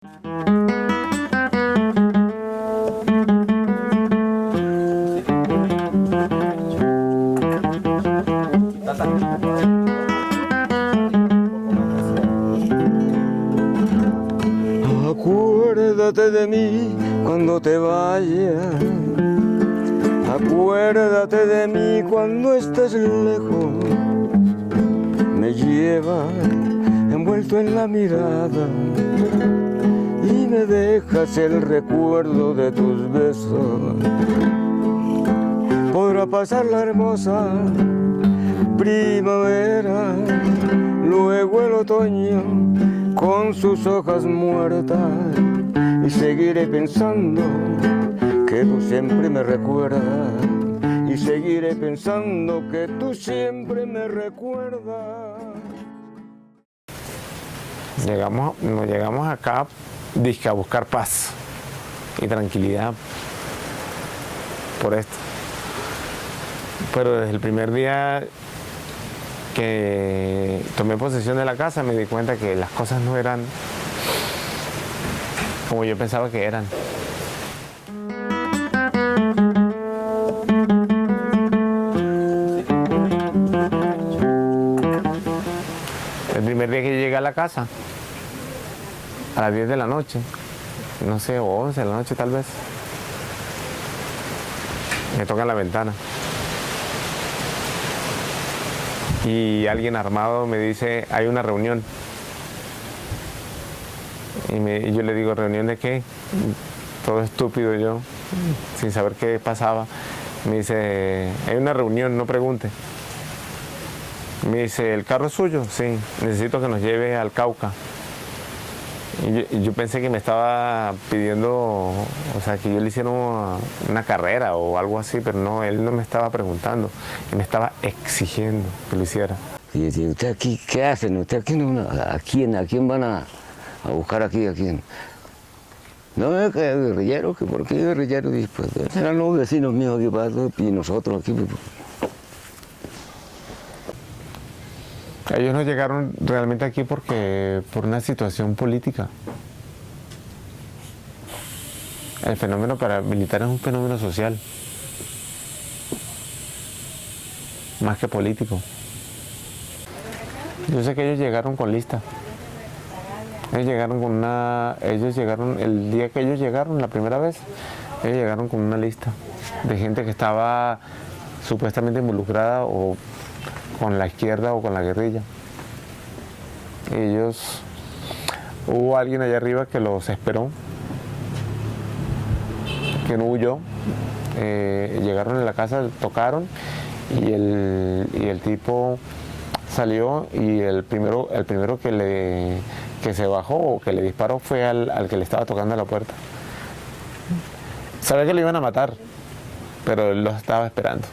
Acuérdate de mí cuando te vayas, acuérdate de mí cuando estés lejos. Me llevas envuelto en la mirada y me dejas el recuerdo de tus besos. Podrá pasar la hermosa primavera, luego el otoño con sus hojas muertas, y seguiré pensando que tú siempre me recuerdas, y seguiré pensando que tú siempre me recuerdas. Nos llegamos acá dizque a buscar paz y tranquilidad por esto. Pero desde el primer día que tomé posesión de la casa me di cuenta que las cosas no eran como yo pensaba que eran. El primer día que llegué a la casa, a las 10 de la noche, no sé, o 11 de la noche tal vez, me tocan la ventana. Y alguien armado me dice, hay una reunión. Y yo le digo, ¿reunión de qué? Todo estúpido yo, sin saber qué pasaba. Me dice, hay una reunión, no pregunte. Me dice, ¿el carro es suyo? Sí, necesito que nos lleve al Cauca. Y yo pensé que me estaba pidiendo, o sea, que yo le hiciera una carrera o algo así, pero no, él no me estaba preguntando, me estaba exigiendo que lo hiciera. Y yo digo, ¿usted aquí qué hacen? ¿Usted aquí no? ¿A quién van a buscar aquí? ¿A quién? No, es que es guerrillero, que por qué guerrillero. Y pues eran los vecinos míos aquí, y nosotros aquí. Ellos no llegaron realmente aquí por una situación política. El fenómeno paramilitar es un fenómeno social, más que político. Yo sé que ellos llegaron con lista. Ellos llegaron el día que ellos llegaron, la primera vez, ellos llegaron con una lista de gente que estaba supuestamente involucrada o con la izquierda o con la guerrilla. Hubo alguien allá arriba que los esperó, que no huyó. Llegaron a la casa, tocaron y el tipo salió, y el primero que se bajó o que le disparó fue al que le estaba tocando la puerta. Sabía que lo iban a matar, pero él los estaba esperando.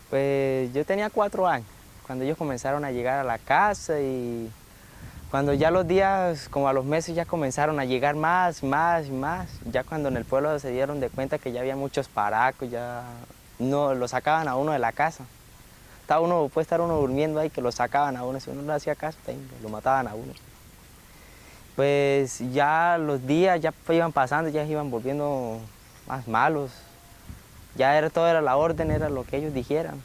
Pues yo tenía 4 años cuando ellos comenzaron a llegar a la casa, y cuando ya los días, como a los meses, ya comenzaron a llegar más, ya cuando en el pueblo se dieron de cuenta que ya había muchos paracos, ya no lo sacaban a uno de la casa. Puede estar uno durmiendo ahí, que lo sacaban a uno, si uno no le hacía caso, lo mataban a uno. Pues ya los días ya iban pasando, ya se iban volviendo más malos. Todo era la orden, era lo que ellos dijeran.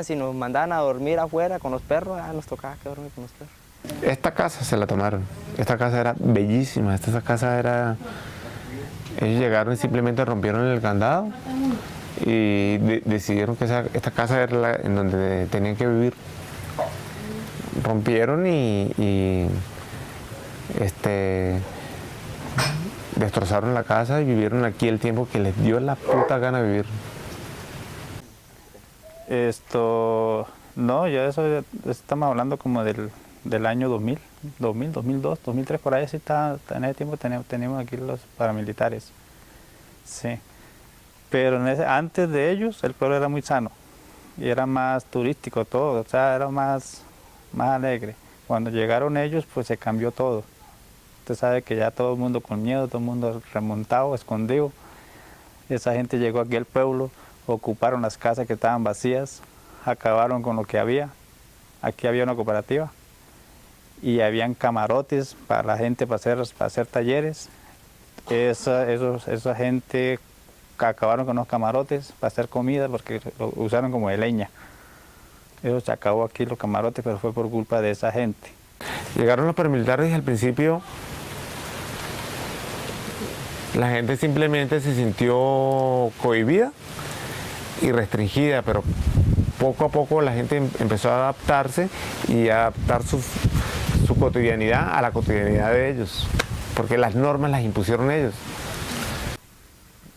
Si nos mandaban a dormir afuera con los perros, nos tocaba que dormir con los perros. Esta casa se la tomaron. Esta casa era bellísima. Ellos llegaron y simplemente rompieron el candado y decidieron que esta casa era en donde tenían que vivir. Rompieron y destrozaron la casa y vivieron aquí el tiempo que les dio la puta gana de vivir. No, ya eso estamos hablando como del año 2000, 2002, 2003, por ahí sí está, en ese tiempo teníamos aquí los paramilitares. Sí. Pero antes de ellos el pueblo era muy sano y era más turístico todo, o sea, era más alegre. Cuando llegaron ellos, pues se cambió todo. Usted sabe que ya todo el mundo con miedo, todo el mundo remontado, escondido. Esa gente llegó aquí al pueblo, ocuparon las casas que estaban vacías, acabaron con lo que había. Aquí había una cooperativa y habían camarotes para la gente para hacer talleres. Esa gente acabaron con los camarotes para hacer comida porque lo usaron como de leña. Eso se acabó aquí los camarotes, pero fue por culpa de esa gente. Llegaron los paramilitares y al principio la gente simplemente se sintió cohibida y restringida, pero poco a poco la gente empezó a adaptarse y a adaptar su cotidianidad a la cotidianidad de ellos, porque las normas las impusieron ellos.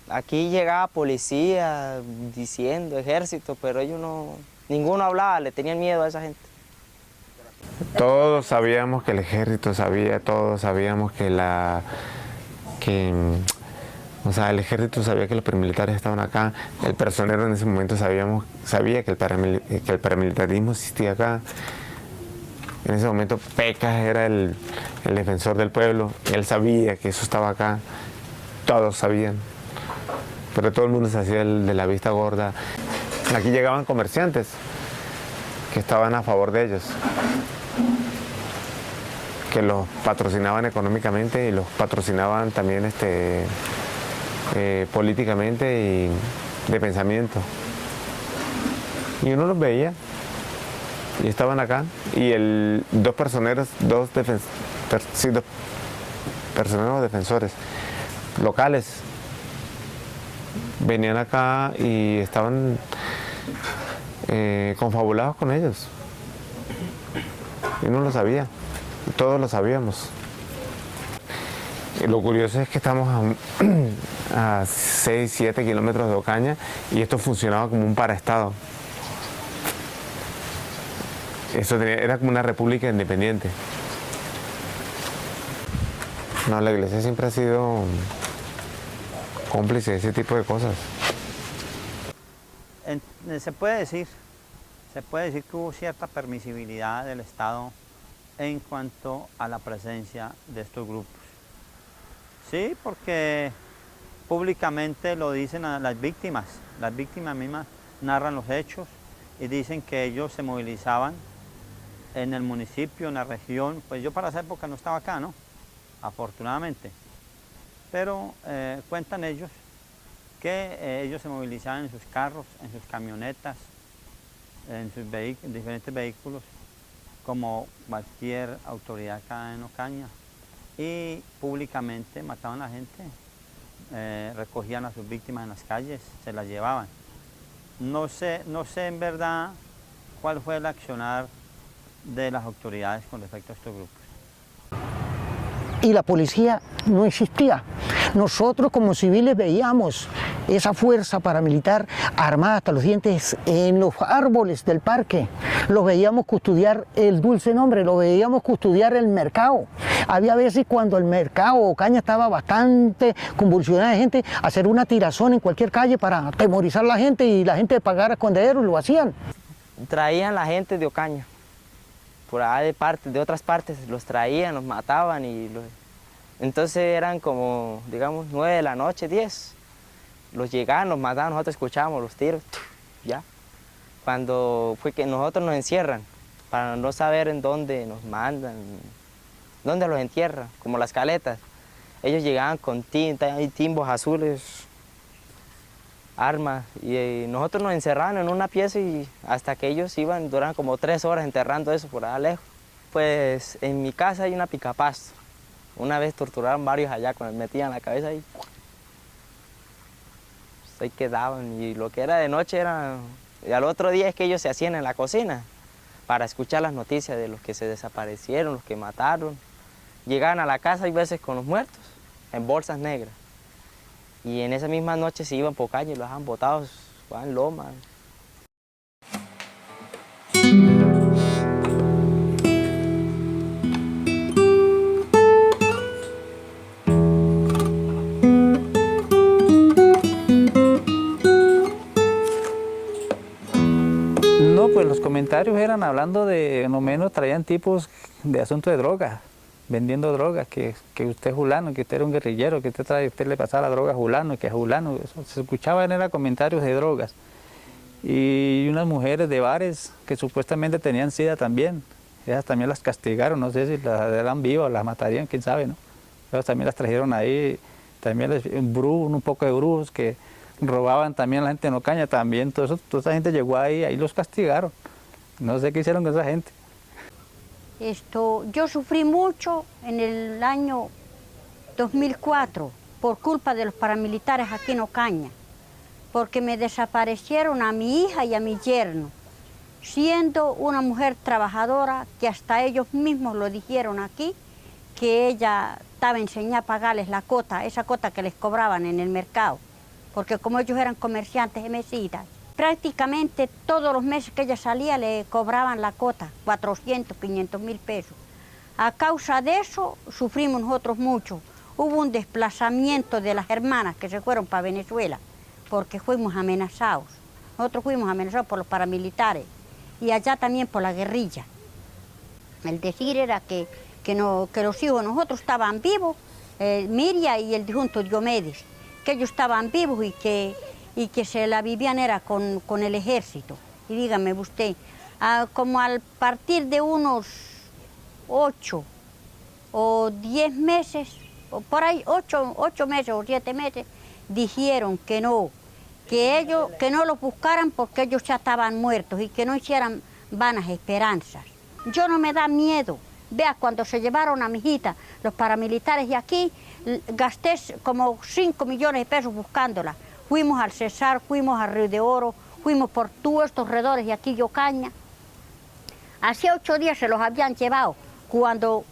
Aquí llegaba policía diciendo ejército, pero ellos no, ninguno hablaba, le tenían miedo a esa gente. Todos sabíamos que el ejército sabía, todos sabíamos o sea, el ejército sabía que los paramilitares estaban acá, el personero en ese momento sabía que el paramilitarismo existía acá. En ese momento Pecas era el defensor del pueblo, él sabía que eso estaba acá, todos sabían, pero todo el mundo se hacía el de la vista gorda. Aquí llegaban comerciantes que estaban a favor de ellos, que los patrocinaban económicamente y los patrocinaban también políticamente y de pensamiento. Y uno los veía y estaban acá, y dos personeros defensores locales venían acá y estaban confabulados con ellos. Y uno lo sabía, todos lo sabíamos. Y lo curioso es que estamos a 6, 7 kilómetros de Ocaña y esto funcionaba como un paraestado. Era como una república independiente. No, la iglesia siempre ha sido cómplice de ese tipo de cosas. Se puede decir que hubo cierta permisibilidad del Estado en cuanto a la presencia de estos grupos. Sí, porque públicamente lo dicen a las víctimas mismas narran los hechos y dicen que ellos se movilizaban en el municipio, en la región. Pues yo para esa época no estaba acá, ¿no? Afortunadamente. Pero cuentan ellos que ellos se movilizaban en sus carros, en sus camionetas, en sus diferentes vehículos, como cualquier autoridad acá en Ocaña. Y públicamente mataban a la gente, recogían a sus víctimas en las calles, se las llevaban. No sé en verdad cuál fue el accionar de las autoridades con respecto a estos grupos. Y la policía no existía. Nosotros como civiles veíamos esa fuerza paramilitar armada hasta los dientes en los árboles del parque. Los veíamos custodiar el dulce nombre, los veíamos custodiar el mercado. Había veces cuando el mercado Ocaña estaba bastante convulsionada de gente, hacer una tirazón en cualquier calle para atemorizar a la gente y la gente pagara a esconderos, lo hacían. Traían la gente de Ocaña, por allá de otras partes, los traían, los mataban y entonces eran como, digamos, 9 de la noche, 10. Los llegaban, los mataban, nosotros escuchábamos los tiros, ya. Cuando fue que nosotros nos encierran, para no saber en dónde nos mandan, dónde los entierran, como las caletas. Ellos llegaban con tinta y timbos azules, armas, y nosotros nos encerraban en una pieza y hasta que ellos iban, duraban como 3 horas enterrando eso por allá lejos. Pues en mi casa hay una picapasto. Una vez torturaron varios allá, cuando metían la cabeza ahí. Pues ahí quedaban, y lo que era de noche era... Y al otro día es que ellos se hacían en la cocina para escuchar las noticias de los que se desaparecieron, los que mataron. Llegaban a la casa, hay veces con los muertos, en bolsas negras. Y en esa misma noche se iban por calle y los dejaban botados, en lomas. comentarios eran hablando de, no menos traían tipos de asunto de drogas, vendiendo drogas, que usted es fulano, que usted era un guerrillero, que usted le pasaba la droga a fulano, que a fulano, eso se escuchaban eran comentarios de drogas. Y unas mujeres de bares que supuestamente tenían sida también, ellas también las castigaron, no sé si las eran vivas o las matarían, quién sabe, ¿no? Ellos también las trajeron ahí, también un poco de brujos que robaban también a la gente en Ocaña, también toda esa gente llegó ahí los castigaron, no sé qué hicieron con esa gente. Yo sufrí mucho en el año 2004 por culpa de los paramilitares aquí en Ocaña, porque me desaparecieron a mi hija y a mi yerno, siendo una mujer trabajadora que hasta ellos mismos lo dijeron aquí, que ella estaba enseñada a pagarles la cota, esa cota que les cobraban en el mercado, porque como ellos eran comerciantes de mesitas, prácticamente todos los meses que ella salía le cobraban la cota, 400, 500 mil pesos. A causa de eso sufrimos nosotros mucho. Hubo un desplazamiento de las hermanas que se fueron para Venezuela, porque fuimos amenazados. Nosotros fuimos amenazados por los paramilitares y allá también por la guerrilla. El decir era que los hijos de nosotros estaban vivos, Miria y el difunto Diomedes, que ellos estaban vivos y que se la vivían era con el ejército. Y dígame usted, como al partir de unos 8 o 10 meses, o por ahí 8 meses o 7 meses, dijeron que no los buscaran porque ellos ya estaban muertos y que no hicieran vanas esperanzas. Yo no me da miedo. Vea, cuando se llevaron a mi hijita los paramilitares de aquí, gasté como 5 millones de pesos buscándola. Fuimos al Cesar, fuimos a Río de Oro, fuimos por todos estos alrededores de aquí de Ocaña. Hacía 8 días se los habían llevado cuando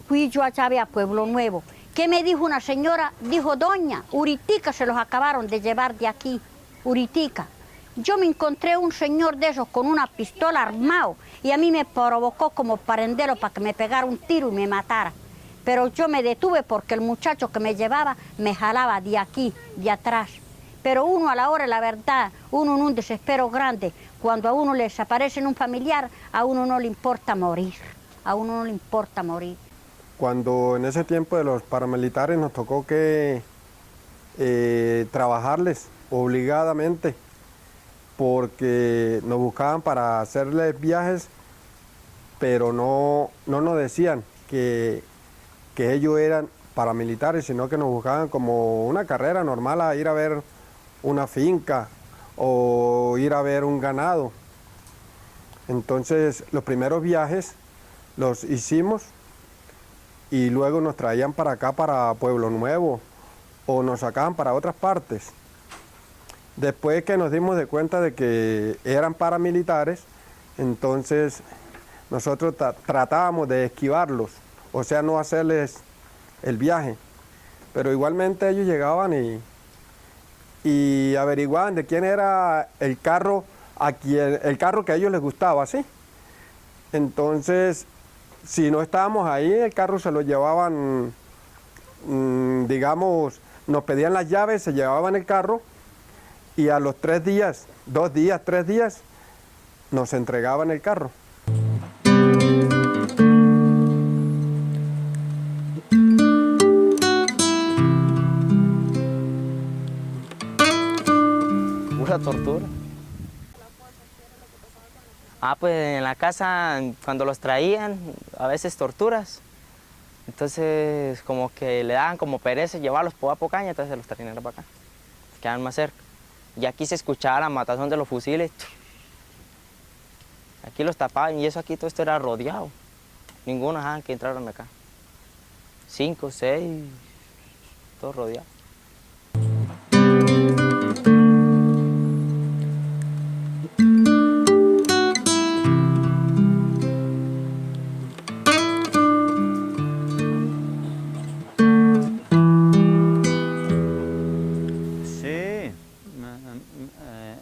fui yo allá a Pueblo Nuevo. ¿Qué me dijo una señora? Dijo, doña, Uritica se los acabaron de llevar de aquí, Uritica. Yo me encontré un señor de esos con una pistola armado y a mí me provocó como parendero para que me pegara un tiro y me matara. Pero yo me detuve porque el muchacho que me llevaba me jalaba de aquí, de atrás. Pero uno a la hora de la verdad, uno en un desespero grande, cuando a uno le desaparece un familiar, a uno no le importa morir, a uno no le importa morir. Cuando en ese tiempo de los paramilitares nos tocó que trabajarles obligadamente, porque nos buscaban para hacerles viajes, pero no nos decían que ellos eran paramilitares, sino que nos buscaban como una carrera normal a ir a ver una finca o ir a ver un ganado. Entonces los primeros viajes los hicimos y luego nos traían para acá, para Pueblo Nuevo, o nos sacaban para otras partes. Después que nos dimos de cuenta de que eran paramilitares, entonces nosotros tratábamos de esquivarlos, o sea, no hacerles el viaje. Pero igualmente ellos llegaban y averiguaban de quién era el carro, el carro que a ellos les gustaba, ¿sí? Entonces, si no estábamos ahí, el carro se lo llevaban, digamos, nos pedían las llaves, se llevaban el carro, y a los 3 días, 2 días, 3 días, nos entregaban el carro. Pura tortura. Pues en la casa, cuando los traían, a veces torturas. Entonces, como que le daban como pereza llevarlos por Apocaña, entonces se los traían para acá, quedan más cerca. Y aquí se escuchaba la matazón de los fusiles. Aquí los tapaban y eso aquí todo esto era rodeado. Ninguno dejaban que entraran acá. 5, 6, todos rodeados.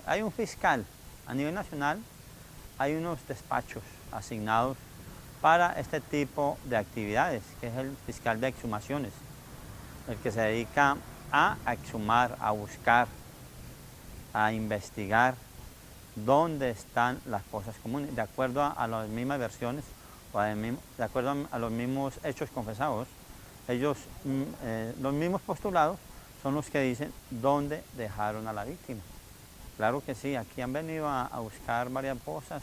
Hay un fiscal a nivel nacional, hay unos despachos asignados para este tipo de actividades, que es el fiscal de exhumaciones, el que se dedica a exhumar, a buscar, a investigar dónde están las fosas comunes. De acuerdo a las mismas versiones, o de acuerdo a los mismos hechos confesados, ellos, los mismos postulados son los que dicen dónde dejaron a la víctima. Claro que sí, aquí han venido a buscar varias fosas.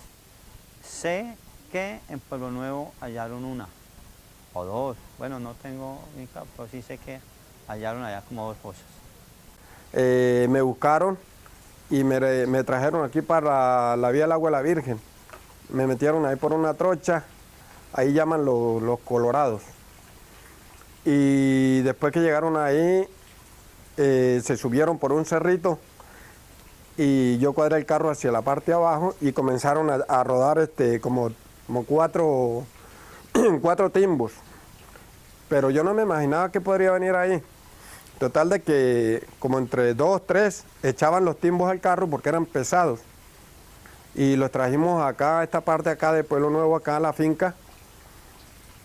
Sé que en Pueblo Nuevo hallaron una o dos. Bueno, no tengo ni claro, pero sí sé que hallaron allá como 2 fosas. Me buscaron y me trajeron aquí para la vía del Agua de la Virgen. Me metieron ahí por una trocha, ahí llaman los Colorados. Y después que llegaron ahí, se subieron por un cerrito y yo cuadré el carro hacia la parte de abajo y comenzaron a rodar como 4 timbos. Pero yo no me imaginaba que podría venir ahí. Total de que como entre 2, 3 echaban los timbos al carro porque eran pesados. Y los trajimos acá, a esta parte acá de Pueblo Nuevo, acá a la finca.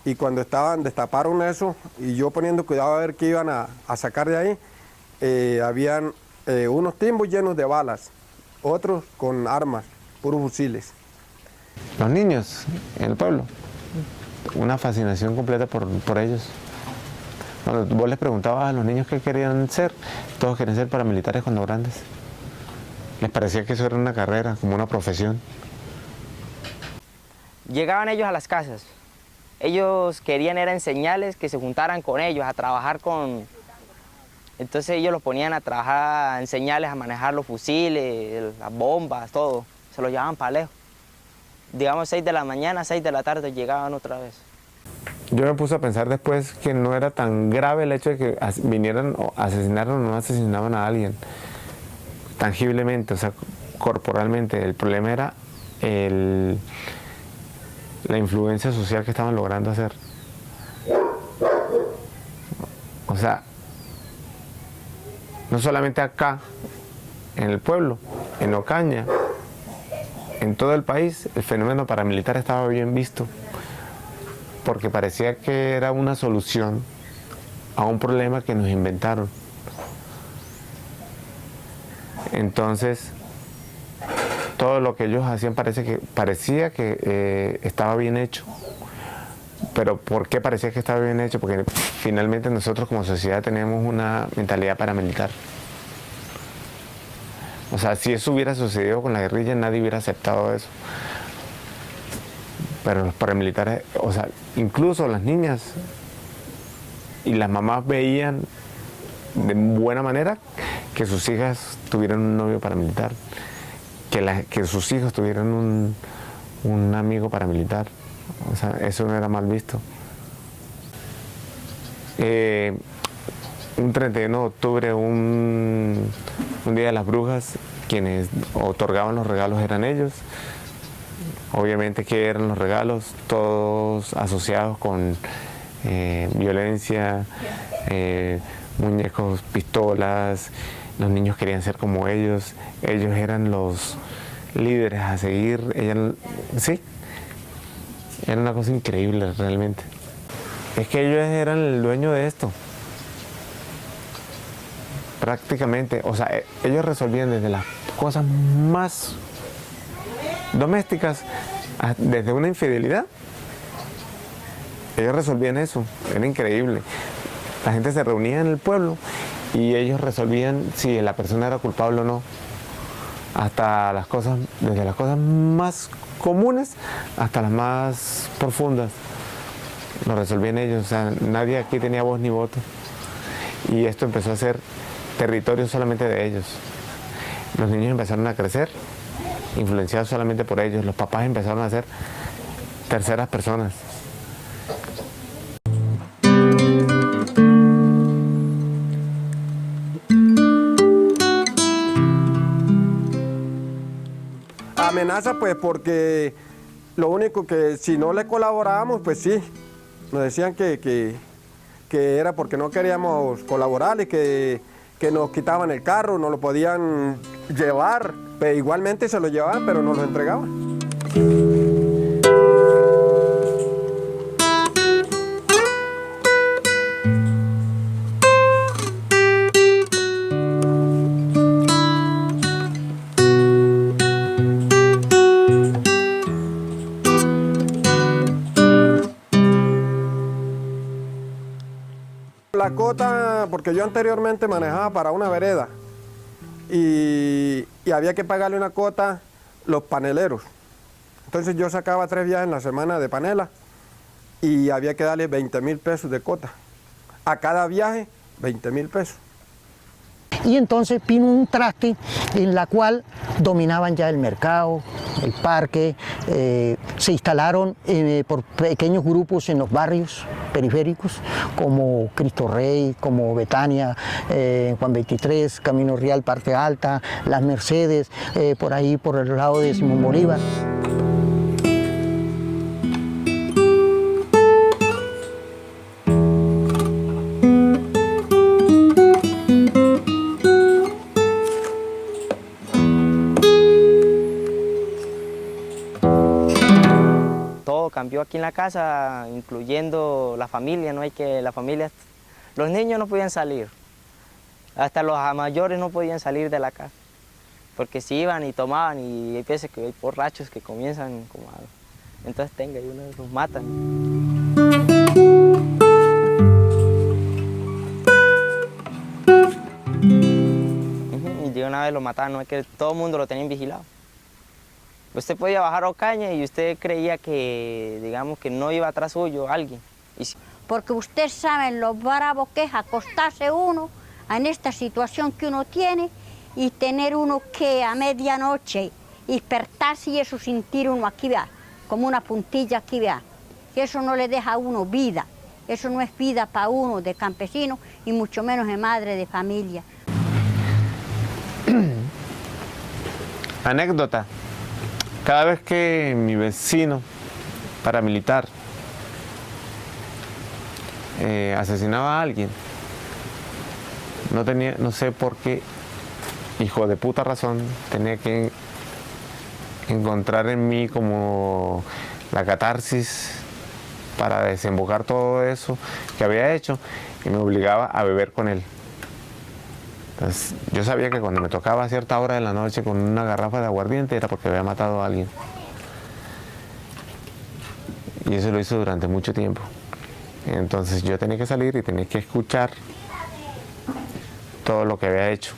Y cuando destaparon eso, y yo poniendo cuidado a ver qué iban a sacar de ahí, habían unos timbos llenos de balas, otros con armas, puros fusiles. Los niños en el pueblo, una fascinación completa por ellos. Cuando vos les preguntabas a los niños qué querían ser, todos querían ser paramilitares cuando grandes. Les parecía que eso era una carrera, como una profesión. Llegaban ellos a las casas. Ellos querían era enseñarles que se juntaran con ellos, a trabajar con... Entonces ellos los ponían a trabajar, a enseñarles a manejar los fusiles, las bombas, todo. Se los llevaban para lejos. Digamos 6 de la mañana, 6 de la tarde llegaban otra vez. Yo me puse a pensar después que no era tan grave el hecho de que vinieran o asesinaran o no asesinaban a alguien tangiblemente, o sea, corporalmente. El problema era la influencia social que estaban logrando hacer. O sea, no solamente acá, en el pueblo, en Ocaña, en todo el país, el fenómeno paramilitar estaba bien visto, porque parecía que era una solución a un problema que nos inventaron. Entonces, todo lo que ellos hacían parecía que estaba bien hecho. Pero ¿por qué parecía que estaba bien hecho? Porque finalmente nosotros como sociedad tenemos una mentalidad paramilitar. O sea, si eso hubiera sucedido con la guerrilla, nadie hubiera aceptado eso. Pero los paramilitares, o sea, incluso las niñas y las mamás veían de buena manera que sus hijas tuvieran un novio paramilitar, que sus hijos tuvieran un amigo paramilitar. O sea, eso no era mal visto. Un 31 de octubre, un día de las brujas, quienes otorgaban los regalos eran ellos. Obviamente, ¿qué eran los regalos? Todos asociados con violencia, muñecos, pistolas. Los niños querían ser como ellos eran los líderes a seguir. Sí, era una cosa increíble realmente. Es que ellos eran el dueño de esto. Prácticamente, o sea, ellos resolvían desde las cosas más domésticas, desde una infidelidad. Ellos resolvían eso, era increíble. La gente se reunía en el pueblo y ellos resolvían si la persona era culpable o no. Hasta las cosas, desde las cosas más comunes hasta las más profundas, lo resolvían ellos. O sea, nadie aquí tenía voz ni voto. Y esto empezó a ser territorio solamente de ellos. Los niños empezaron a crecer influenciados solamente por ellos. Los papás empezaron a ser terceras personas. Amenaza pues porque lo único que si no le colaborábamos, pues sí, nos decían que era porque no queríamos colaborar y que nos quitaban el carro, nos lo podían llevar, pero igualmente se lo llevaban, pero nos lo entregaban. la cota, porque yo anteriormente manejaba para una vereda y había que pagarle una cota los paneleros. Entonces yo sacaba 3 viajes en la semana de panela y había que darle 20.000 pesos de cota. A cada viaje, 20.000 pesos. Y entonces vino un traste en la cual dominaban ya el mercado, el parque, se instalaron por pequeños grupos en los barrios periféricos, como Cristo Rey, como Betania, Juan 23, Camino Real, Parte Alta, Las Mercedes, por ahí por el lado de Simón Bolívar. Cambió aquí en la casa, incluyendo la familia, no hay que la familia, los niños no podían salir, hasta los mayores no podían salir de la casa, porque si iban y tomaban y hay veces que hay borrachos que comienzan como a, entonces y uno los matan. Y de una vez lo mataron, no es que todo el mundo lo tenían vigilado. Usted podía bajar a Ocaña y usted creía que, digamos, que no iba atrás suyo alguien. Porque ustedes saben lo bravo que es acostarse uno en esta situación que uno tiene y tener uno que a medianoche despertarse y eso sentir uno aquí, vea, como una puntilla aquí, vea. Que eso no le deja a uno vida. Eso no es vida para uno de campesino y mucho menos de madre de familia. Anécdota. Cada vez que mi vecino paramilitar asesinaba a alguien, no sé por qué, hijo de puta razón, tenía que encontrar en mí como la catarsis para desembocar todo eso que había hecho y me obligaba a beber con él. Entonces, yo sabía que cuando me tocaba a cierta hora de la noche con una garrafa de aguardiente era porque había matado a alguien. Y eso lo hizo durante mucho tiempo. Entonces yo tenía que salir y tenía que escuchar todo lo que había hecho.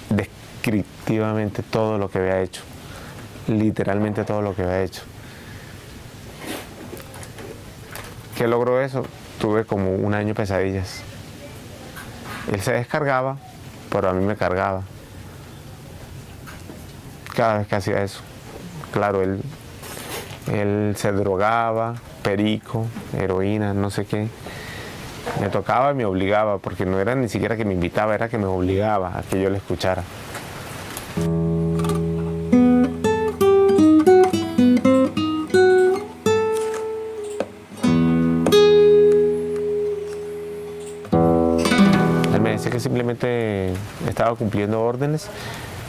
Descriptivamente todo lo que había hecho. Literalmente todo lo que había hecho. ¿Qué logró eso? Tuve como 1 año pesadillas. Él se descargaba, pero a mí me cargaba. Cada vez que hacía eso. Claro, él se drogaba, perico, heroína, no sé qué. Me tocaba y me obligaba, porque no era ni siquiera que me invitaba, era que me obligaba a que yo le escuchara. Que simplemente estaba cumpliendo órdenes.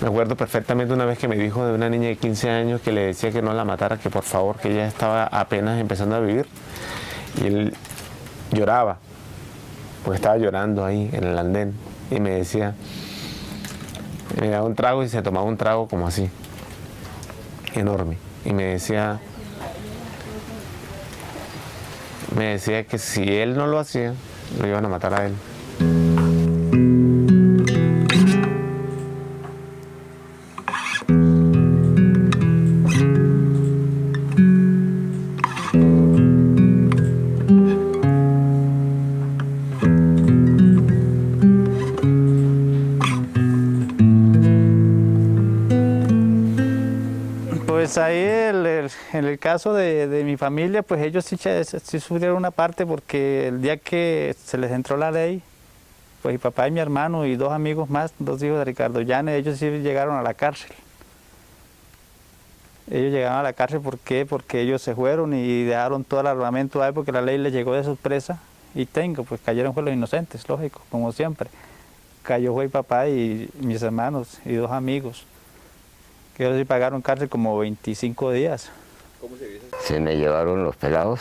Me acuerdo perfectamente una vez que me dijo de una niña de 15 años que le decía que no la matara, que por favor, que ella estaba apenas empezando a vivir. Y él lloraba, porque estaba llorando ahí en el andén. Y me decía, me daba un trago y se tomaba un trago como así, enorme. Y me decía que si él no lo hacía, lo iban a matar a él. Pues ahí en el caso de mi familia, pues ellos sí sufrieron una parte porque el día que se les entró la ley, pues mi papá y mi hermano y 2 amigos más, 2 hijos de Ricardo Llanes, ellos sí llegaron a la cárcel. Ellos llegaron a la cárcel, ¿por qué? Porque ellos se fueron y dejaron todo el armamento ahí porque la ley les llegó de sorpresa y pues cayeron fue los inocentes, lógico, como siempre. Cayó fue mi papá y mis hermanos y 2 amigos. Que ellos sí pagaron cárcel como 25 días. ¿Cómo se dice? Se me llevaron los pelados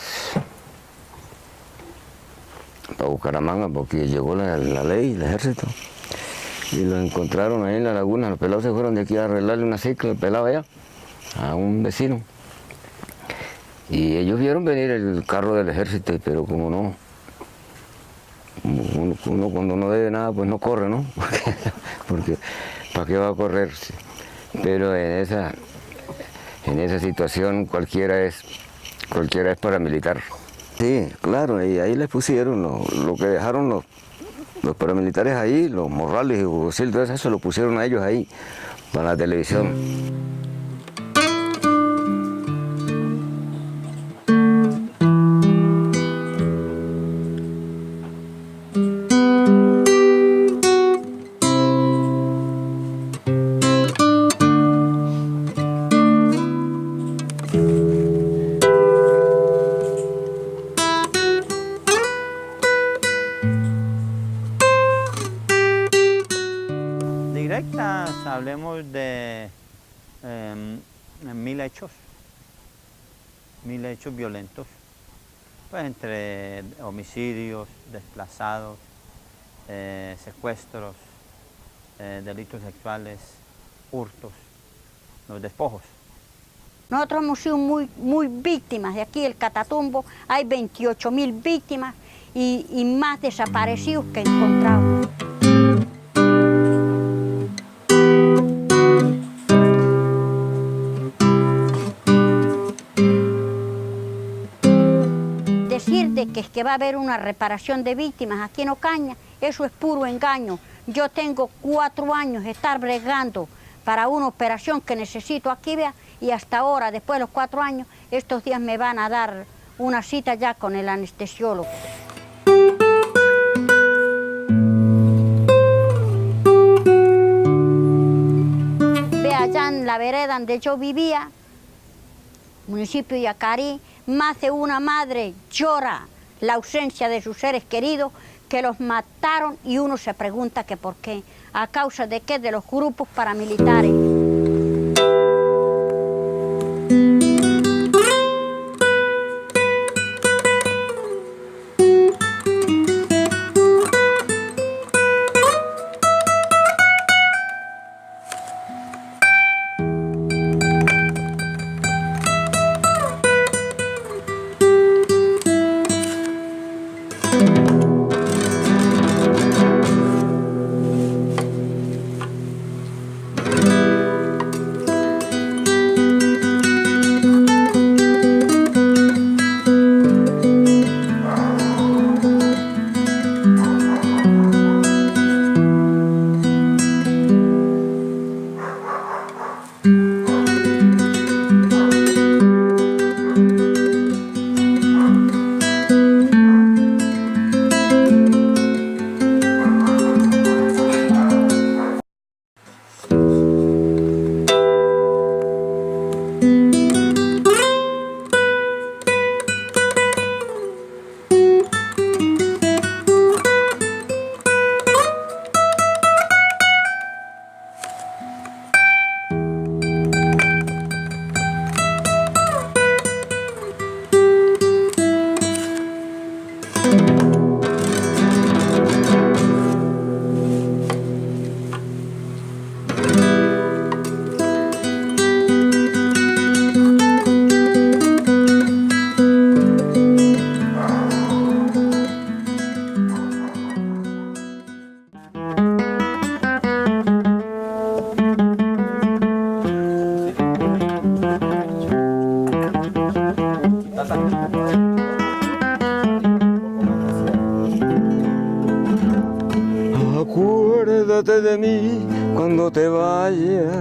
para Bucaramanga porque llegó la ley, el ejército. Y los encontraron ahí en la laguna. Los pelados se fueron de aquí a arreglarle una cicla, el pelado allá, a un vecino. Y ellos vieron venir el carro del ejército, pero como no, Uno cuando no debe nada, pues no corre, ¿no? Porque ¿para qué va a correr? Pero en esa situación cualquiera es paramilitar. Sí, claro, y ahí les pusieron lo que dejaron los paramilitares ahí, los Morrales y Hugo Sil, todo eso lo pusieron a ellos ahí, para la televisión. Directas, hablemos de 1000 hechos violentos, pues entre homicidios, desplazados, secuestros, delitos sexuales, hurtos, los despojos. Nosotros hemos sido muy víctimas. De aquí el Catatumbo hay 28.000 víctimas y más desaparecidos que encontrados. Decir de que es que va a haber una reparación de víctimas aquí en Ocaña, eso es puro engaño. Yo tengo 4 años de estar bregando para una operación que necesito aquí, vea, y hasta ahora, después de los 4 años, estos días me van a dar una cita ya con el anestesiólogo. Vea, allá en la vereda donde yo vivía, municipio de Yacarí, más de una madre llora la ausencia de sus seres queridos que los mataron y uno se pregunta que por qué, a causa de qué, de los grupos paramilitares. Acuérdate de mí cuando te vayas,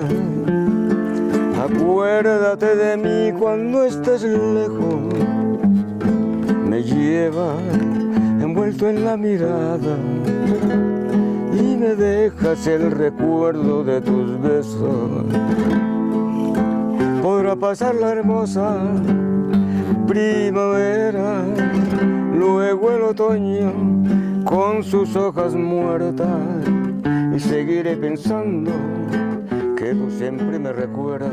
acuérdate de mí cuando estés lejos. Me llevas envuelto en la mirada y me dejas el recuerdo de tus besos. Podrá pasar la hermosa primavera, luego el otoño con sus hojas muertas, y seguiré pensando que tú siempre me recuerdas,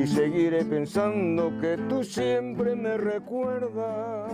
y seguiré pensando que tú siempre me recuerdas.